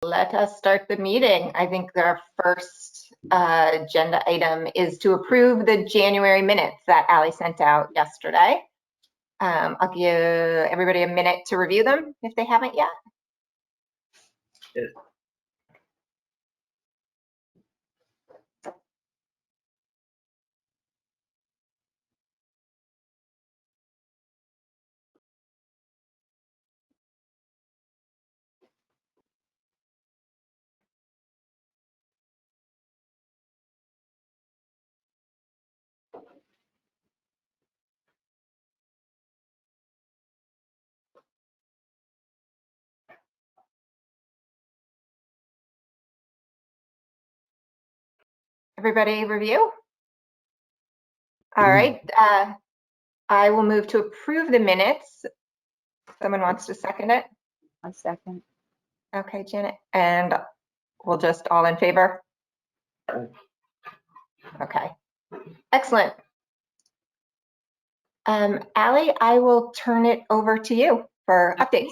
Let us start the meeting. I think our first agenda item is to approve the January minutes that Allie sent out yesterday. I'll give everybody a minute to review them if they haven't yet. Everybody review? All right. I will move to approve the minutes. Someone wants to second it? A second. Okay, Janet. And we'll just all in favor? Okay. Excellent. Allie, I will turn it over to you for updates.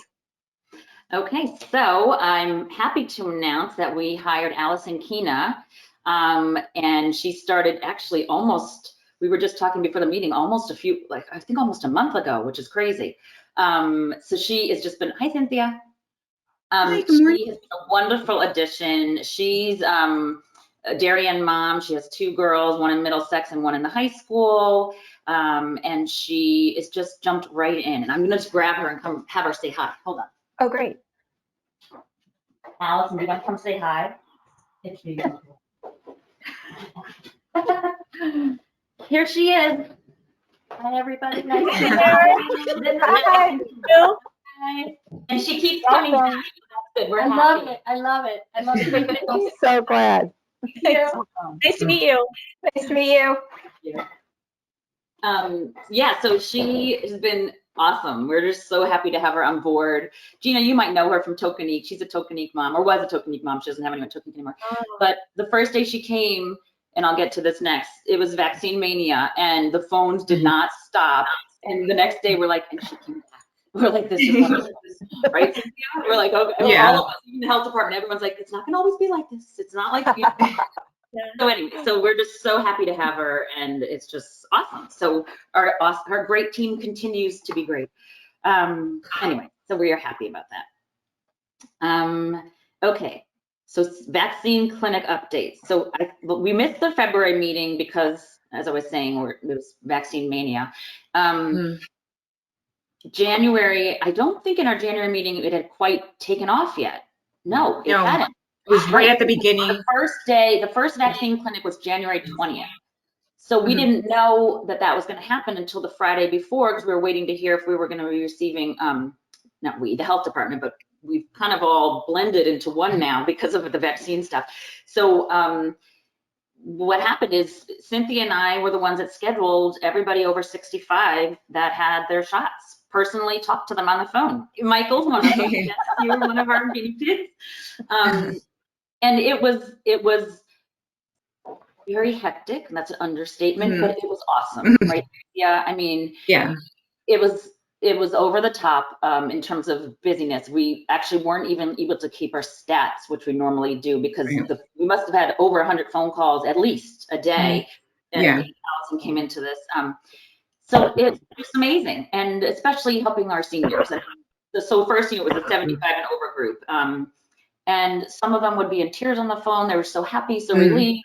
Okay, so I'm happy to announce that we hired Allison Kina, and she started actually almost, we were just talking before the meeting, almost I think almost a month ago, which is crazy. So she has just been, hi Cynthia. Hi, good morning. She has been a wonderful addition. She's a Darien mom. She has 2 girls, one in Middlesex and one in the high school. And she is just jumped right in. And I'm gonna just grab her and come have her say hi. Hold on. Oh, great. Allison, do you want to come say hi? It's me. Here she is. Hi, everybody. Nice to meet you. Hi. Hi. And she keeps coming back. That's good. We're happy. love it. I love it. I love it. I'm so glad. Nice to meet you. Nice to meet you. Yeah, so she has been awesome. We're just so happy to have her on board. Gina, you might know her from Tokenique. She's a Tokenique mom, or was a Tokenique mom. She doesn't have anyone Tokenique anymore. Oh. But the first day she came, and I'll get to this next, it was vaccine mania, and the phones did not stop. And the next day, we're like, and she came back. We're like, this is wonderful, right? We're like, okay, Yeah. all of us, even the health department, everyone's like, it's not gonna always be like this. It's not like, you know. So anyway, so we're just so happy to have her, and it's just awesome. So our great team continues to be great. Anyway, so we are happy about that. Okay, so vaccine clinic updates. So we missed the February meeting because, as I was saying, it was vaccine mania. January, I don't think in our January meeting it had quite taken off yet. No, it hadn't. It was right at the beginning. The first vaccine clinic was January 20th. So we didn't know that was going to happen until the Friday before, because we were waiting to hear if we were going to be receiving, not we, the health department, but we've kind of all blended into one now because of the vaccine stuff. So what happened is Cynthia and I were the ones that scheduled everybody over 65 that had their shots. Personally talked to them on the phone. Michael's one of them. Yes, you were one of our guinea pigs. And it was very hectic, and that's an understatement, but it was awesome, right? Yeah, I mean, Yeah, it was over the top in terms of busyness. We actually weren't even able to keep our stats, which we normally do, because we must have had over 100 phone calls at least a day. And Allison came into this. So it's amazing, and especially helping our seniors. So first, it was a 75 and over group. And some of them would be in tears on the phone. They were so happy, so relieved.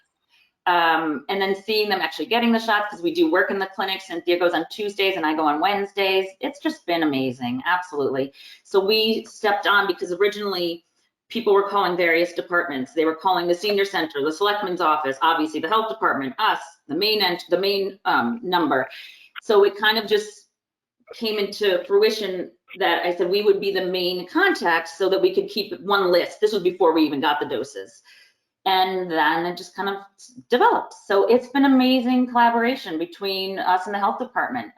And then seeing them actually getting the shots, because we do work in the clinic. Cynthia goes on Tuesdays and I go on Wednesdays. It's just been amazing, absolutely. So we stepped on, because originally people were calling various departments. They were calling the senior center, the selectman's office, obviously the health department, us, the main number. So it kind of just came into fruition that I said we would be the main contact so that we could keep one list. This was before we even got the doses. And then it just kind of developed. So it's been amazing collaboration between us and the health department.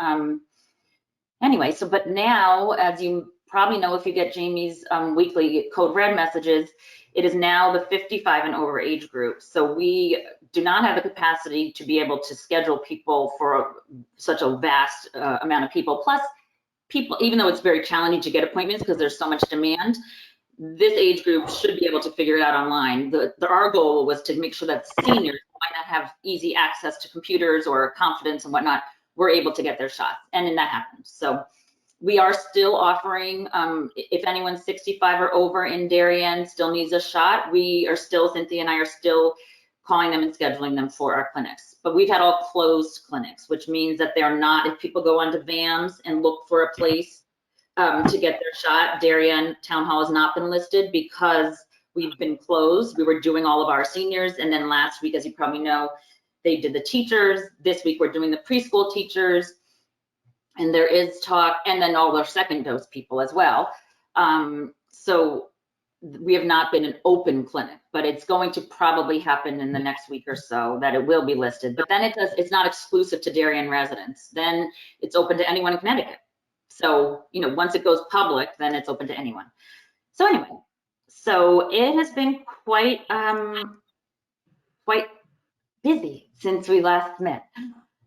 Anyway, but now, as you probably know, if you get Jamie's weekly Code Red messages, it is now the 55 and over age group. So we do not have the capacity to be able to schedule people for such a vast amount of people. Plus, people, even though it's very challenging to get appointments because there's so much demand, this age group should be able to figure it out online. Our goal was to make sure that seniors who might not have easy access to computers or confidence and whatnot were able to get their shots, and then that happened. So we are still offering, if anyone's 65 or over in Darien still needs a shot, we are still, Cynthia and I are still calling them and scheduling them for our clinics. But we've had all closed clinics, which means that they're not, if people go onto VAMS and look for a place to get their shot, Darien Town Hall has not been listed because we've been closed. We were doing all of our seniors, and then last week, as you probably know, they did the teachers. This week we're doing the preschool teachers, and there is talk, and then all their second dose people as well. So we have not been an open clinic, but it's going to probably happen in the next week or so that it will be listed. But then it's not exclusive to Darien residents. Then it's open to anyone in Connecticut. So, you know, once it goes public, then it's open to anyone. So anyway, so it has been quite busy since we last met.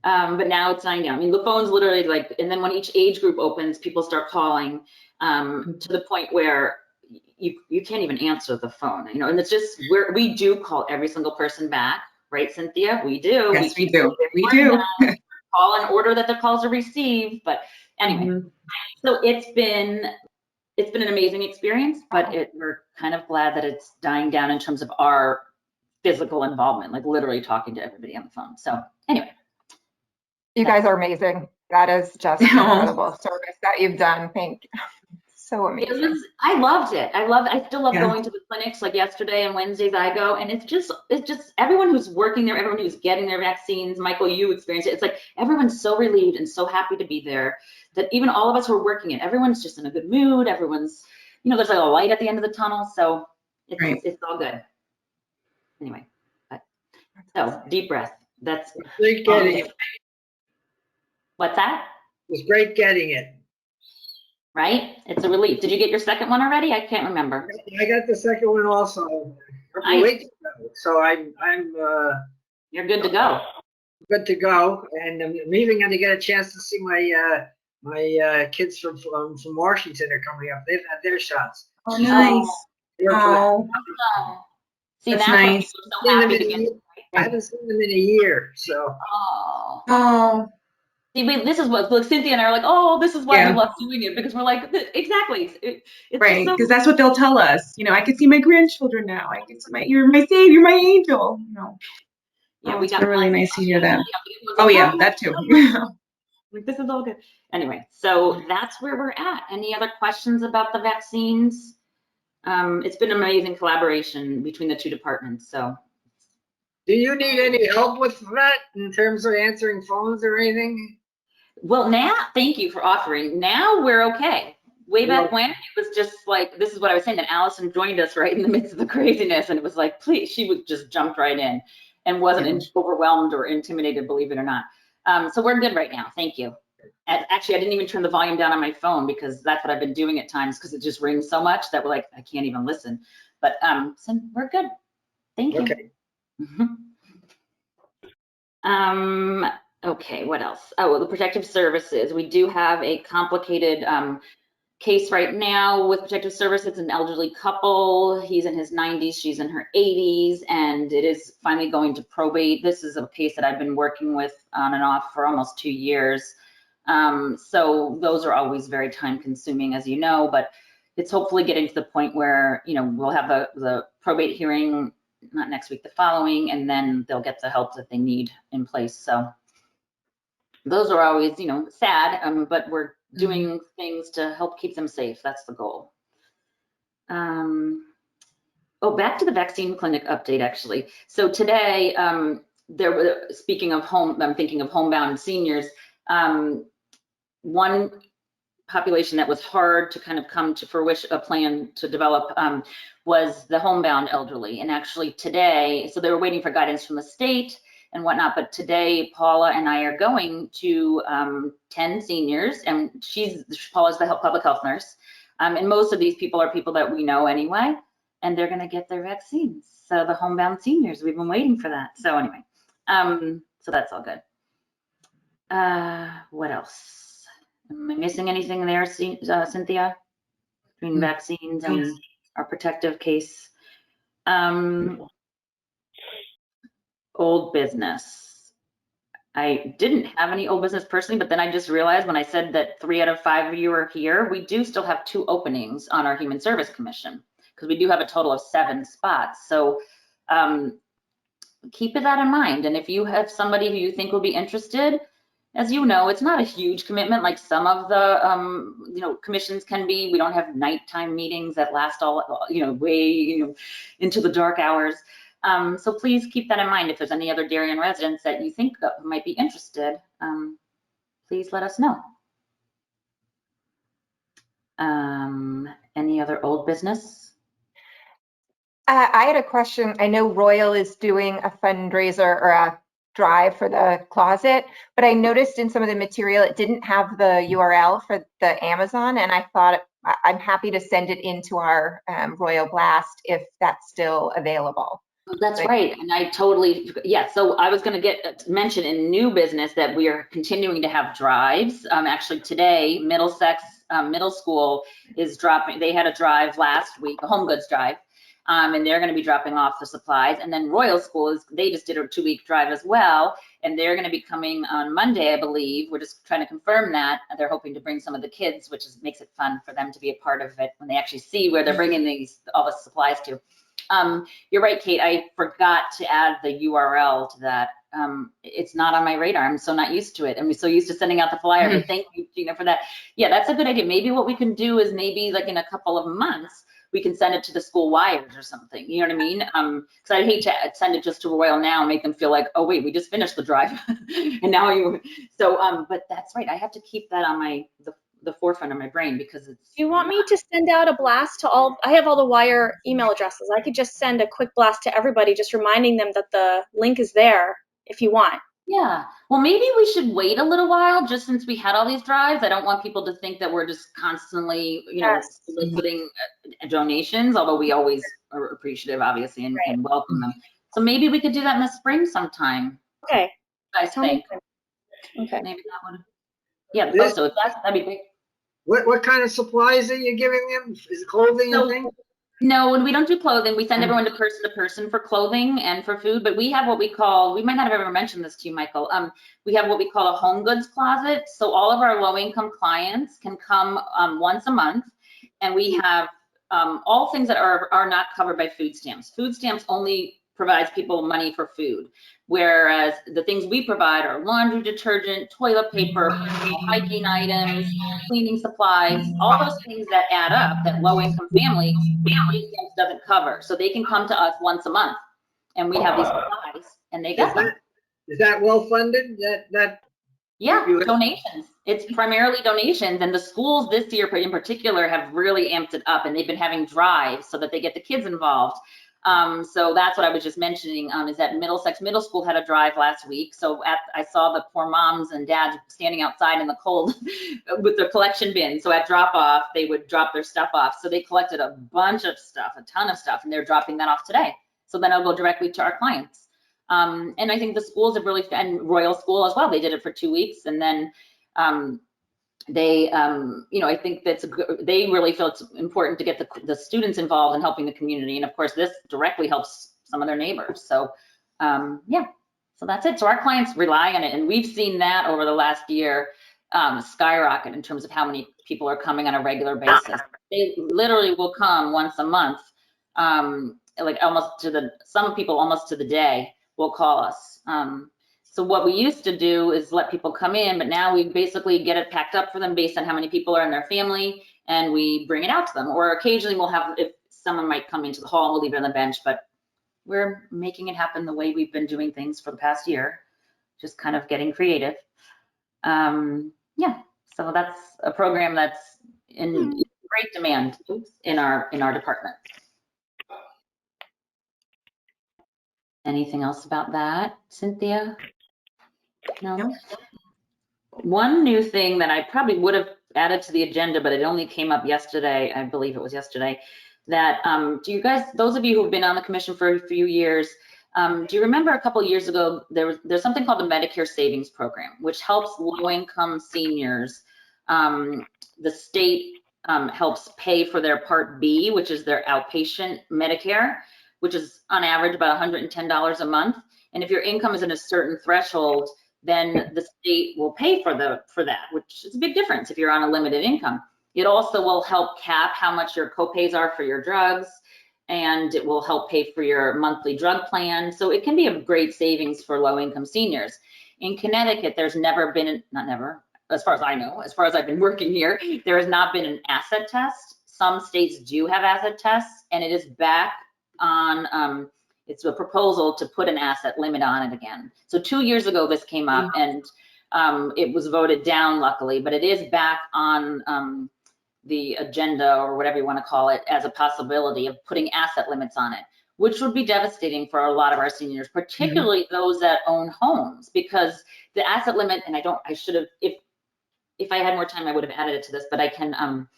But now it's dying down. I mean, the phone's literally like, and then when each age group opens, people start calling to the point where you can't even answer the phone, you know, and it's just, we do call every single person back, right, Cynthia? We do. Yes, we do. We do. Call in order that the calls are received. But anyway, so it's been an amazing experience, but we're kind of glad that it's dying down in terms of our physical involvement, like literally talking to everybody on the phone. So anyway. You guys are amazing. That is just incredible service that you've done. Thank you. So amazing. I loved it. I still love going to the clinics. Like yesterday and Wednesdays I go, and it's just everyone who's working there, everyone who's getting their vaccines. Michael, you experienced it. It's like everyone's so relieved and so happy to be there that even all of us who are working it, everyone's just in a good mood. Everyone's, you know, there's like a light at the end of the tunnel. So it's all good. Anyway, so deep breath. That's great getting it. What's that? It was great getting it. Right? It's a relief. Did you get your second one already? I can't remember. I got the second one also a couple weeks ago. So I'm you're good to go. Good to go, and I'm even going to get a chance to see my kids from Washington are coming up. They've had their shots. Oh, nice. Oh. See, that's now nice. So happy to get I haven't seen them in a year, so. Oh. See, this is what Cynthia and I are like. Oh, this is why we love doing it, because we're like, exactly. It's right, because that's what they'll tell us. You know, I can see my grandchildren now. I can see you're my savior, my angel. You know. Yeah, we got really nice to hear that. Oh yeah, that too. Like, this is all good. Anyway, so that's where we're at. Any other questions about the vaccines? It's been an amazing collaboration between the two departments. So. Do you need any help with that in terms of answering phones or anything? Well, now, thank you for offering. Now we're okay. Way back when, it was just like, this is what I was saying, that Allison joined us right in the midst of the craziness, and it was like, please, she would just jumped right in and wasn't overwhelmed or intimidated, believe it or not. So we're good right now. Thank you. Actually, I didn't even turn the volume down on my phone because that's what I've been doing at times, because it just rings so much that we're like, I can't even listen. But so we're good. Thank you. Okay. Okay, what else? Oh, well, the protective services. We do have a complicated case right now with protective services. It's an elderly couple. He's in his 90s, she's in her 80s, and it is finally going to probate. This is a case that I've been working with on and off for almost 2 years. So those are always very time consuming, as you know, but it's hopefully getting to the point where, you know, we'll have the probate hearing, not next week, the following, and then they'll get the help that they need in place. So those are always, you know, sad, but we're doing things to help keep them safe. That's the goal. Oh, back to the vaccine clinic update, actually. So today, there were, speaking of I'm thinking of Homebound Seniors. One population that was hard to kind of come to fruition, a plan to develop, was the homebound elderly. And actually today, so they were waiting for guidance from the state and whatnot, but today Paula and I are going to 10 seniors, and Paula's the public health nurse, and most of these people are people that we know anyway, and they're going to get their vaccines. So the Homebound Seniors, we've been waiting for that. So anyway, so that's all good. What else? Am I missing anything there, Cynthia? Between vaccines and our protective case. Old business. I didn't have any old business personally, but then I just realized when I said that 3 out of 5 of you are here, we do still have 2 openings on our Human Service Commission because we do have a total of 7 spots. So keep that in mind. And if you have somebody who you think will be interested, as you know, it's not a huge commitment like some of the commissions can be. We don't have nighttime meetings that last all way into the dark hours. So please keep that in mind. If there's any other Darien residents that you think might be interested, please let us know. Any other old business? I had a question. I know Royal is doing a fundraiser or a drive for the closet, but I noticed in some of the material it didn't have the URL for the Amazon, and I thought I'm happy to send it into our Royal Blast if that's still available. That's right, and I totally, yeah, so I was going to mention in new business that we are continuing to have drives. Actually today, Middlesex Middle School is dropping, they had a drive last week, a home goods drive, and they're going to be dropping off the supplies. And then Royal School, they just did a 2-week drive as well, and they're going to be coming on Monday, I believe. We're just trying to confirm that. They're hoping to bring some of the kids, which makes it fun for them to be a part of it when they actually see where they're bringing all the supplies to. You're right, Kate, I forgot to add the URL to that. It's not on my radar. I'm so not used to it. I'm so used to sending out the flyer, but thank you, Gina, for that. Yeah, that's a good idea. Maybe what we can do is maybe like in a couple of months, we can send it to the school wires or something, you know what I mean? Because I'd hate to send it just to Royal now and make them feel like, oh wait, we just finished the drive. And now but that's right. I have to keep that on the forefront of my brain because it's. Do you want me to send out a blast to all? I have all the wire email addresses. I could just send a quick blast to everybody, just reminding them that the link is there if you want. Yeah, well, maybe we should wait a little while just since we had all these drives. I don't want people to think that we're just constantly, soliciting donations, although we always are appreciative, obviously, and welcome them. So maybe we could do that in the spring sometime. Okay. I think. Okay. Maybe that would. Yeah, This- so that'd be great. What kind of supplies are you giving them? Is it clothing and things? No, when we don't do clothing, we send everyone to person for clothing and for food, but we have what we call, we might not have ever mentioned this to you, Michael. We have what we call a home goods closet. So all of our low-income clients can come once a month, and we have all things that are not covered by food stamps. Food stamps only provides people money for food, whereas the things we provide are laundry detergent, toilet paper, personal hygiene items, cleaning supplies, all those things that add up that low-income family food stamps doesn't cover. So they can come to us once a month, and we have these supplies, and they get them. Is that well funded? Yeah, donations. It's primarily donations, and the schools this year in particular have really amped it up, and they've been having drives so that they get the kids involved. So that's what I was just mentioning, is that Middlesex Middle School had a drive last week. So I saw the poor moms and dads standing outside in the cold with their collection bins. So at drop off, they would drop their stuff off. So they collected a bunch of stuff, a ton of stuff, and they're dropping that off today. So then it'll go directly to our clients. And I think the schools have really, and Royal School as well, they did it for 2 weeks. And then I think they really feel it's important to get the students involved in helping the community. And of course, this directly helps some of their neighbors. So yeah, so that's it. So our clients rely on it. And we've seen that over the last year skyrocket in terms of how many people are coming on a regular basis. They literally will come once a month, like some people almost to the day will call us. So what we used to do is let people come in, but now we basically get it packed up for them based on how many people are in their family, and we bring it out to them. Or occasionally we'll have, if someone might come into the hall, we'll leave it on the bench, but we're making it happen the way we've been doing things for the past year, just kind of getting creative. Yeah, so that's a program that's in great demand in our department. Anything else about that, Cynthia? No. One new thing that I probably would have added to the agenda, but it only came up yesterday, I believe it was yesterday, that do you guys, those of you who've been on the commission for a few years, do you remember a couple of years ago, there's something called the Medicare Savings Program, which helps low-income seniors. The state helps pay for their Part B, which is their outpatient Medicare, which is on average about $110 a month. And if your income is in a certain threshold, then the state will pay for that, which is a big difference if you're on a limited income. It also will help cap how much your copays are for your drugs, and it will help pay for your monthly drug plan. So it can be a great savings for low-income seniors. In Connecticut, there's never been, not never, as far as I know, as far as I've been working here, there has not been an asset test. Some states do have asset tests, and it is back on, it's a proposal to put an asset limit on it again. So 2 years ago, this came up, and it was voted down, luckily, but it is back on the agenda, or whatever you want to call it, as a possibility of putting asset limits on it, which would be devastating for a lot of our seniors, particularly those that own homes, because the asset limit, and I should have, if I had more time, I would have added it to this, but I can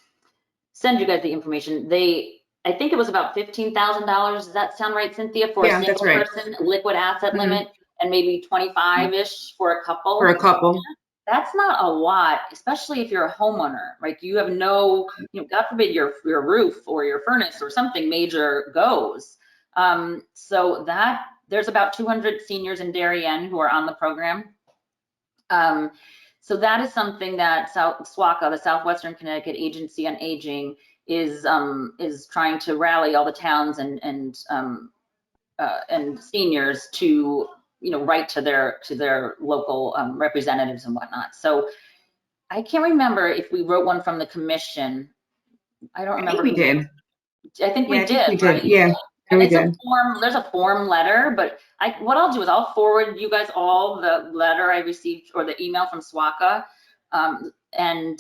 send you guys the information. I think it was about $15,000. Does that sound right, Cynthia, for a single person liquid asset limit, and maybe 25-ish for a couple? For a couple. That's not a lot, especially if you're a homeowner, right? You have no, God forbid your roof or your furnace or something major goes. So that there's about 200 seniors in Darien who are on the program. So that is something that SWACA, the Southwestern Connecticut Agency on Aging, is trying to rally all the towns and seniors to write to their local representatives and whatnot. So I can't remember if we wrote one from the commission. I don't remember. I think we did. I think we did. Right? Yeah. And it's a form, there's a form letter, but what I'll do is I'll forward you guys all the letter I received or the email from SWACA, and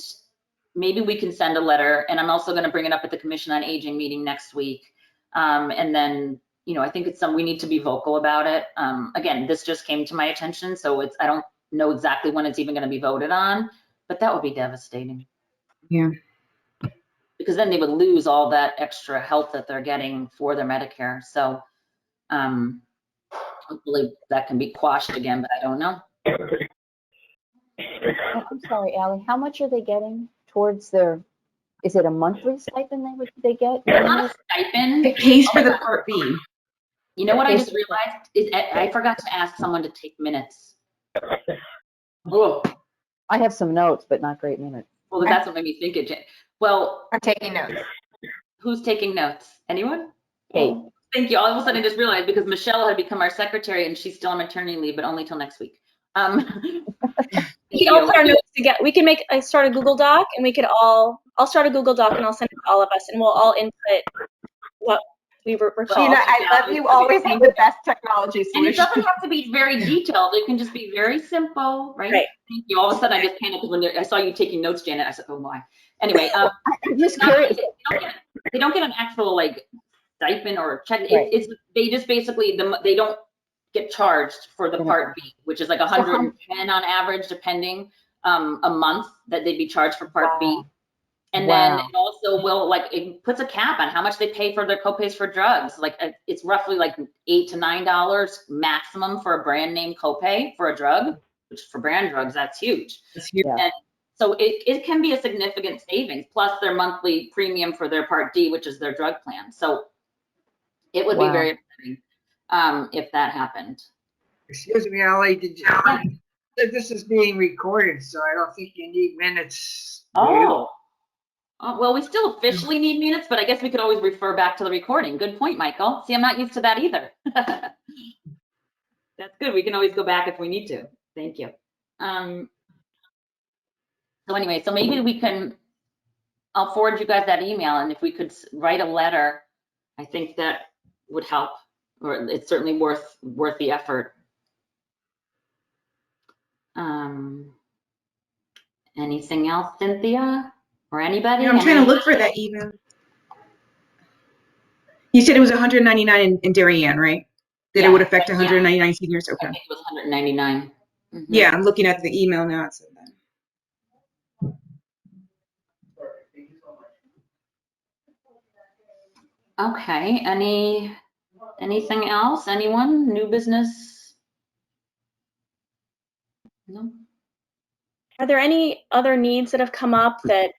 maybe we can send a letter, and I'm also going to bring it up at the Commission on Aging meeting next week. And then, I think it's we need to be vocal about it. Again, this just came to my attention, so I don't know exactly when it's even going to be voted on, but that would be devastating. Yeah. Because then they would lose all that extra help that they're getting for their Medicare. So hopefully that can be quashed again, but I don't know. I'm sorry, Allie, how much are they getting towards is it a monthly stipend they get? It's not a stipend. It pays for the Part B. You know what I just realized is I forgot to ask someone to take minutes. Oh, I have some notes, but not great minutes. well, that's what made me think it. Well, I'm taking notes. Who's taking notes? Anyone? Kate. Thank you. All of a sudden I just realized, because Michelle had become our secretary and she's still on maternity leave, but only till next week. We can all put our notes together. We can start a Google Doc, and I'll start a Google Doc and I'll send it to all of us, and we'll all input what we recall. Sheena, I love you always have the best technology solution. And it doesn't have to be very detailed. It can just be very simple, right? Thank you. All of a sudden I just panicked when I saw you taking notes, Janet. I said, oh my. Anyway, I'm just curious. They don't get an actual stipend or check. They just basically, they don't get charged for the Part B, which is like 110 on average, depending a month that they'd be charged for Part B. And then it also will it puts a cap on how much they pay for their copays for drugs. It's roughly $8 to $9 maximum for a brand name copay for a drug, which for brand drugs, that's huge. It's huge. And so it can be a significant savings, plus their monthly premium for their Part D, which is their drug plan. So it would be very exciting if that happened. Excuse me, Allie, this is being recorded, so I don't think you need minutes. Well, we still officially need minutes, but I guess we could always refer back to the recording. Good point, Michael. See, I'm not used to that either. That's good. We can always go back if we need to. Thank you. So anyway, so maybe I'll forward you guys that email, and if we could write a letter, I think that would help, or it's certainly worth the effort. Anything else, Cynthia? Or anybody? I'm trying to look for that email. You said it was 199 in Darien, right? That it would affect 199 seniors? Okay. I think it was 199. Mm-hmm. Yeah, I'm looking at the email now. It said that. Okay, anything else? Anyone? New business? No? Are there any other needs that have come up that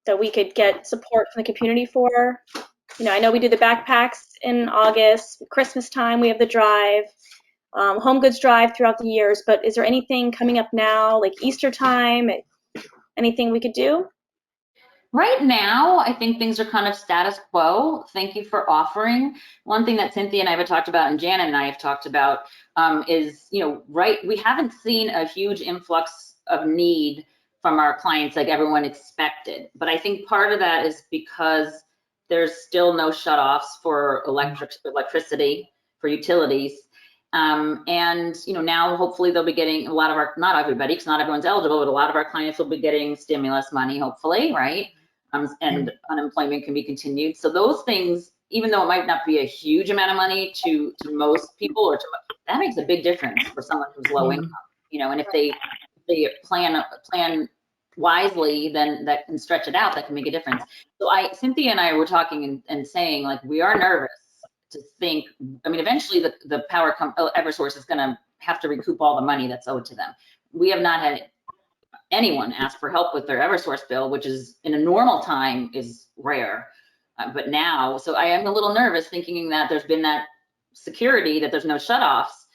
that we could get support from the community for. I know we do the backpacks in August, Christmas time, we have the drive, home goods drive throughout the years, but is there anything coming up now, like Easter time, anything we could do? Right now, I think things are kind of status quo. Thank you for offering. One thing that Cynthia and I have talked about, and Janet and I have talked about, is, we haven't seen a huge influx of need from our clients like everyone expected. But I think part of that is because there's still no shutoffs for electricity, for utilities. Now hopefully they'll be getting a lot of our, not everybody, because not everyone's eligible, but a lot of our clients will be getting stimulus money, hopefully, right? And unemployment can be continued. So those things, even though it might not be a huge amount of money to most people, that makes a big difference for someone who's low income, and if they plan wisely, then that can stretch it out, that can make a difference. So Cynthia and I were talking and saying, like, we are nervous to think, eventually the Eversource is gonna have to recoup all the money that's owed to them. We have not had anyone ask for help with their Eversource bill, which is in a normal time is rare. But now, so I am a little nervous thinking that there's been that security that there's no shutoffs,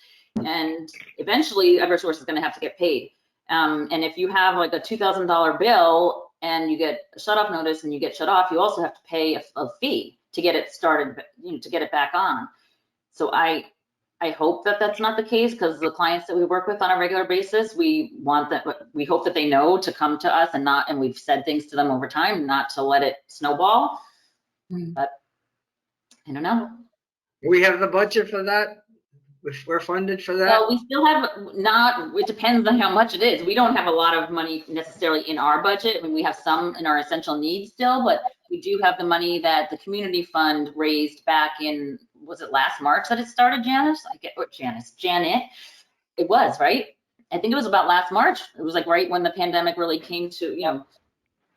and eventually Eversource is gonna have to get paid. And if you have like a $2,000 bill and you get a shutoff notice and you get shut off, you also have to pay a fee to get it started, to get it back on. So I hope that that's not the case, because the clients that we work with on a regular basis, we hope that they know to come to us and we've said things to them over time, not to let it snowball. But I don't know. We have the budget for that? We're funded for that? Well, we still have it depends on how much it is. We don't have a lot of money necessarily in our budget. We have some in our essential needs still, but we do have the money that the community fund raised back in, was it last March that it started, Janice? Janet. It was, right? I think it was about last March. It was like right when the pandemic really came to,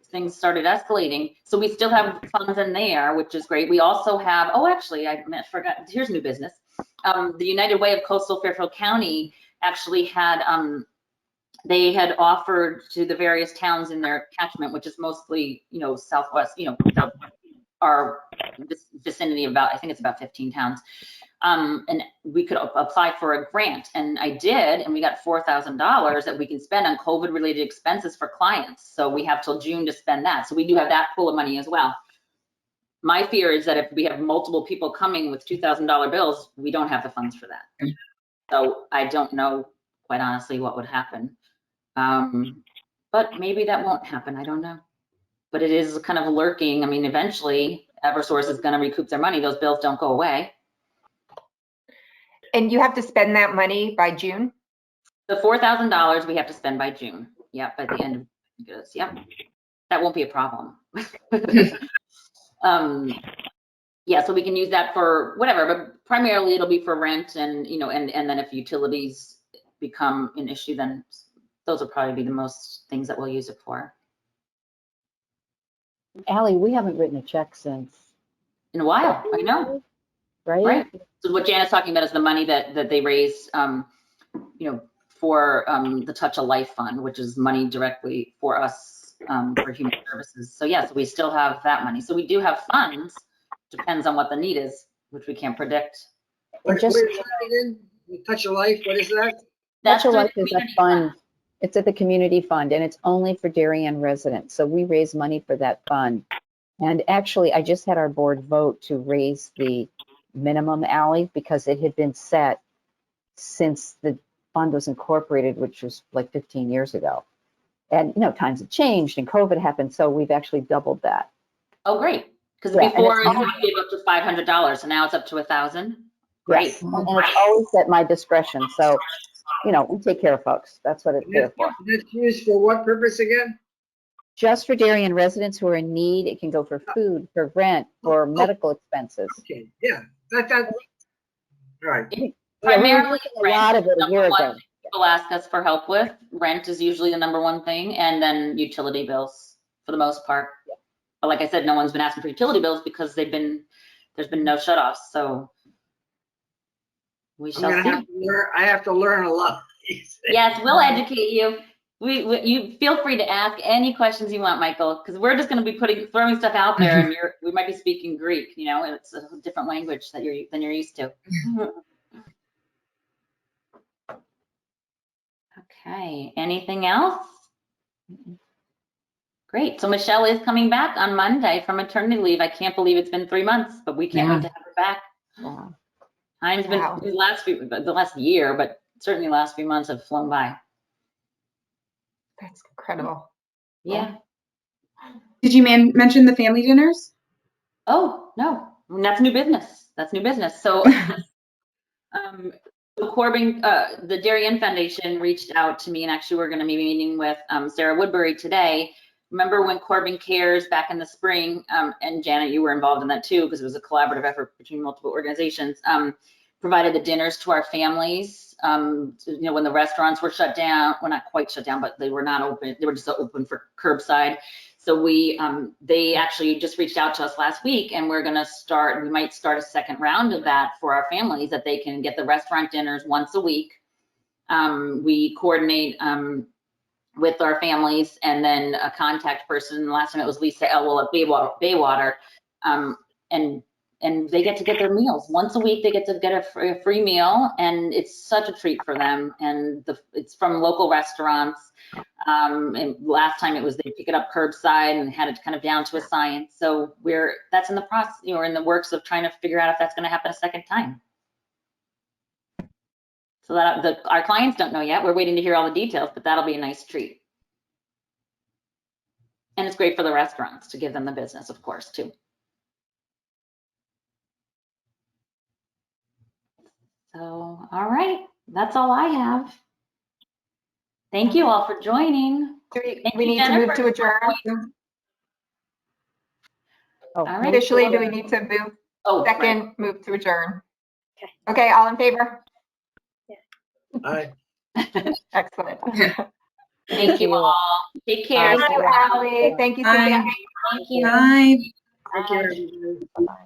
things started escalating. So we still have funds in there, which is great. We also have, actually, I forgot, here's new business. The United Way of Coastal Fairfield County actually had, they had offered to the various towns in their catchment, which is mostly, Southwest, our vicinity about, I think it's about 15 towns. And we could apply for a grant, and I did, and we got $4,000 that we can spend on COVID-related expenses for clients. So we have till June to spend that. So we do have that pool of money as well. My fear is that if we have multiple people coming with $2,000 bills, we don't have the funds for that. So I don't know, quite honestly, what would happen. But maybe that won't happen, I don't know. But it is kind of lurking. Eventually Eversource is gonna recoup their money. Those bills don't go away. And you have to spend that money by June? The $4,000 we have to spend by June. Yep, by the end of August. Yep, that won't be a problem. Yeah, so we can use that for whatever, but primarily it'll be for rent and, and then if utilities become an issue, then those will probably be the most things that we'll use it for. Allie, we haven't written a check since. In a while, I know. Right? So what Janet's talking about is the money that they raised, for the Touch of Life Fund, which is money directly for us for human services. So yes, we still have that money. So we do have funds. Depends on what the need is, which we can't predict. Where's that again? Touch of Life, what is that? Touch of Life is a fund. It's at the community fund, and it's only for Darien residents. So we raise money for that fund. And actually, I just had our board vote to raise the minimum, Allie, because it had been set since the fund was incorporated, which was like 15 years ago. And, times have changed and COVID happened. So we've actually doubled that. Oh, great. Because before it gave up to $500, and now it's up to $1,000. Great. Yes. And it's always at my discretion. So, we take care of folks. That's what it's there for. That's used for what purpose again? Just for Darien residents who are in need. It can go for food, for rent, for medical expenses. Okay, yeah. All right. Primarily, a lot of it a year ago. People ask us for help with. Rent is usually the #1 thing, and then utility bills for the most part. Yeah. But like I said, no one's been asking for utility bills because there's been no shutoffs. So we shall see. I have to learn a lot. Yes, we'll educate you. You feel free to ask any questions you want, Michael, because we're just going to be throwing stuff out there, and we might be speaking Greek. You know, it's a different language than you're used to. Okay. Anything else? Great. So Michelle is coming back on Monday from maternity leave. I can't believe it's been 3 months, but we can't wait to have her back. Wow. Time's been Wow. the last year, but certainly the last few months have flown by. That's incredible. Yeah. Did you mention the family dinners? Oh, no, that's new business. That's new business. So, Corbin, the Dairy Inn Foundation reached out to me, and actually we're going to be meeting with Sarah Woodbury today. Remember when Corbin Cares back in the spring, and Janet, you were involved in that too, because it was a collaborative effort between multiple organizations, provided the dinners to our families. You know, when the restaurants were shut down, well, not quite shut down, but they were not open. They were just open for curbside. So they actually just reached out to us last week, and we might start a second round of that for our families, that they can get the restaurant dinners once a week. We coordinate with our families, and then a contact person. Last time it was Lisa Elwell at Baywater, and they get to get their meals once a week. They get to get a free meal, and it's such a treat for them. And it's from local restaurants. And last time it was they pick it up curbside and had it kind of down to a science. So that's in the process, you know, we're in the works of trying to figure out if that's going to happen a second time. So that our clients don't know yet. We're waiting to hear all the details, but that'll be a nice treat. And it's great for the restaurants to give them the business, of course, too. So, all right, that's all I have. Thank you all for joining. We need to move to adjourn. Oh, All right. Officially, do we need to move? Right. Move to adjourn. Okay. Okay, all in favor? Aye. Excellent. Thank you all. Take care. Thank you, Allie. Thank you, Suzanne. Thank you. Bye. Thank you, everybody. Bye.